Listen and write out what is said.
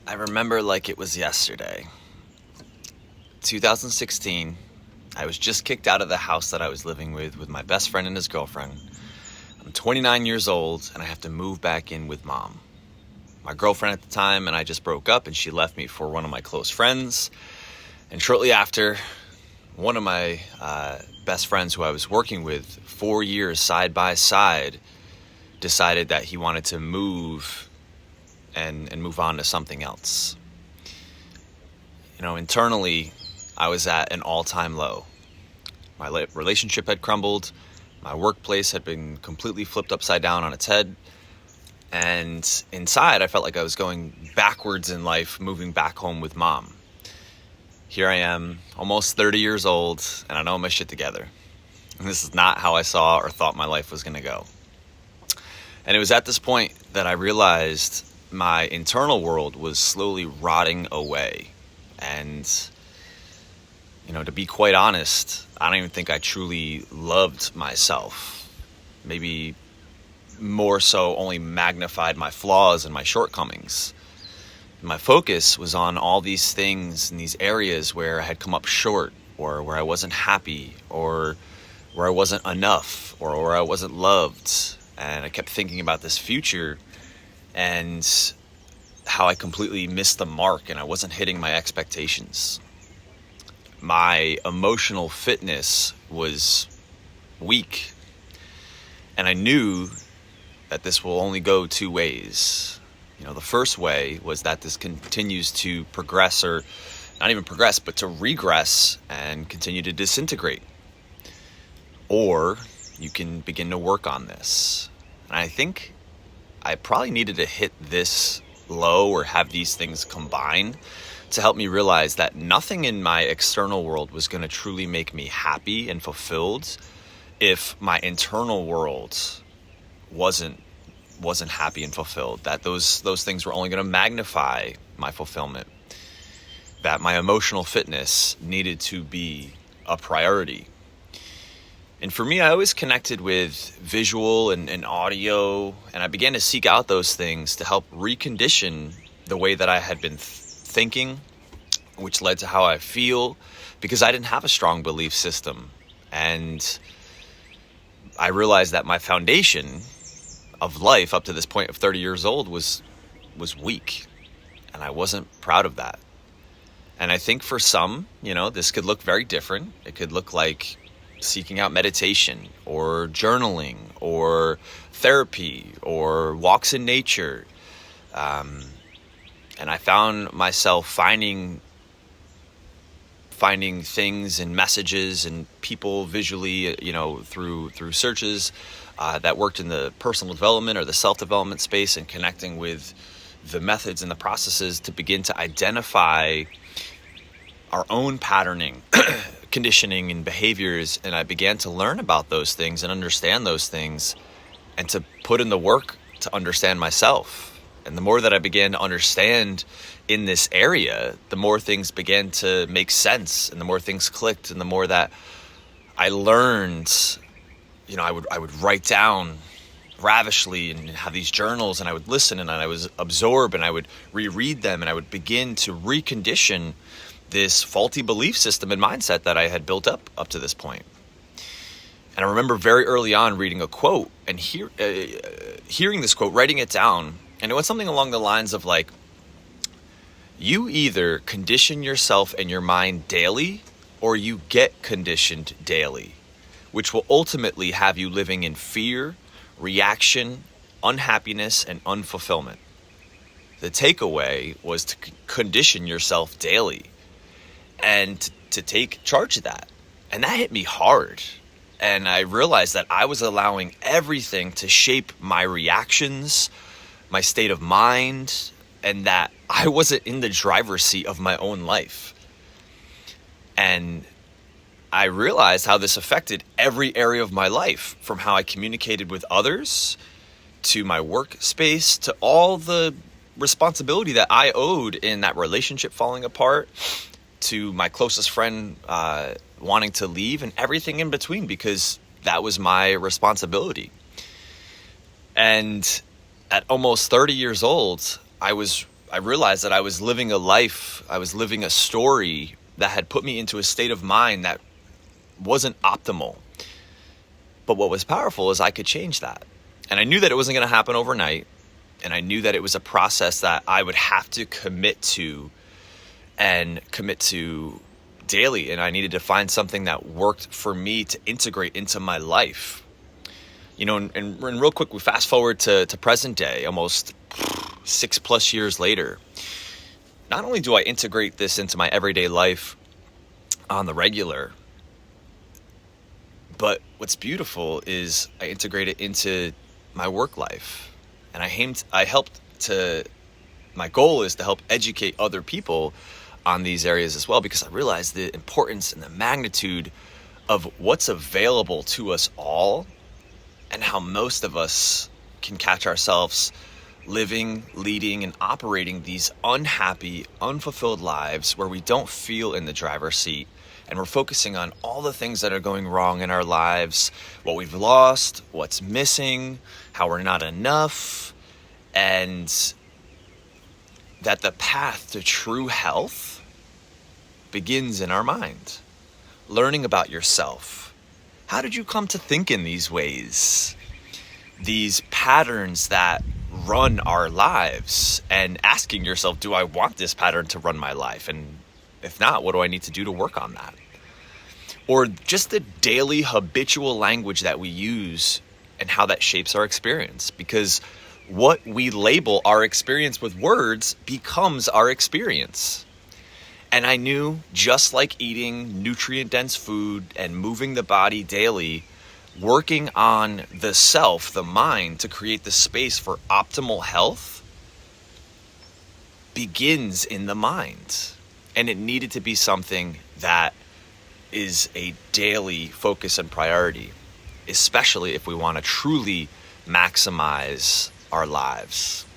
I remember like it was yesterday. 2016, I was just kicked out of the house that I was living with my best friend and his girlfriend. I'm 29 years old and I have to move back in with mom. My girlfriend at the time and I just broke up and she left me for one of my close friends. And shortly after, one of my best friends who I was working with 4 years side by side decided that he wanted to move and move on to something else. Internally, I was at an all-time low. My relationship had crumbled. My workplace had been completely flipped upside down on its head. And inside, I felt like I was going backwards in life, moving back home with mom. Here I am, almost 30 years old, and I know my shit together. And this is not how I saw or thought my life was going to go. And it was at this point that I realized my internal world was slowly rotting away. And, to be quite honest, I don't even think I truly loved myself. Maybe more so only magnified my flaws and my shortcomings. My focus was on all these things and these areas where I had come up short, or where I wasn't happy, or where I wasn't enough, or where I wasn't loved. And I kept thinking about this future and how I completely missed the mark and I wasn't hitting my expectations. My emotional fitness was weak. And I knew that this will only go two ways. The first way was that this continues to progress, or not even progress, but to regress and continue to disintegrate. Or you can begin to work on this. And I think I probably needed to hit this low or have these things combine to help me realize that nothing in my external world was going to truly make me happy and fulfilled if my internal world wasn't happy and fulfilled, that those things were only going to magnify my fulfillment, that my emotional fitness needed to be a priority. And for me, I always connected with visual and audio, and I began to seek out those things to help recondition the way that I had been thinking, which led to how I feel, because I didn't have a strong belief system. And I realized that my foundation of life up to this point of 30 years old was weak, and I wasn't proud of that. And I think for some, this could look very different. It could look like seeking out meditation or journaling or therapy or walks in nature. And I found myself finding things and messages and people visually, through searches that worked in the personal development or the self-development space, and connecting with the methods and the processes to begin to identify our own patterning, conditioning, and behaviors. And I began to learn about those things and understand those things, and to put in the work to understand myself. And the more that I began to understand in this area, the more things began to make sense, and the more things clicked, and the more that I learned. I would write down ravishly and have these journals, and I would listen, and I was absorb, and I would reread them, and I would begin to recondition this faulty belief system and mindset that I had built up to this point. And I remember very early on reading a quote and hearing this quote, writing it down, and it was something along the lines of like, you either condition yourself and your mind daily, or you get conditioned daily, which will ultimately have you living in fear, reaction, unhappiness, and unfulfillment. The takeaway was to condition yourself daily and to take charge of that. And that hit me hard. And I realized that I was allowing everything to shape my reactions, my state of mind, and that I wasn't in the driver's seat of my own life. And I realized how this affected every area of my life, from how I communicated with others, to my workspace, to all the responsibility that I owed in that relationship falling apart, to my closest friend wanting to leave, and everything in between, because that was my responsibility. And at almost 30 years old, I was I realized that I was living a life, I was living a story that had put me into a state of mind that wasn't optimal. But what was powerful is I could change that. And I knew that it wasn't going to happen overnight. And I knew that it was a process that I would have to commit to daily. And I needed to find something that worked for me to integrate into my life. You know, and real quick, we fast forward to present day, almost 6+ years later. Not only do I integrate this into my everyday life on the regular, but what's beautiful is I integrate it into my work life. And my goal is to help educate other people on these areas as well, because I realize the importance and the magnitude of what's available to us all, and how most of us can catch ourselves living, leading, and operating these unhappy, unfulfilled lives where we don't feel in the driver's seat. And we're focusing on all the things that are going wrong in our lives, what we've lost, what's missing, how we're not enough, and that the path to true health begins in our mind. Learning about yourself. How did you come to think in these ways? These patterns that run our lives, and asking yourself, do I want this pattern to run my life? And if not, what do I need to do to work on that? Or just the daily habitual language that we use and how that shapes our experience. Because what we label our experience with words becomes our experience. And I knew, just like eating nutrient-dense food and moving the body daily, working on the self, the mind, to create the space for optimal health begins in the mind. And it needed to be something that is a daily focus and priority, especially if we want to truly maximize our lives.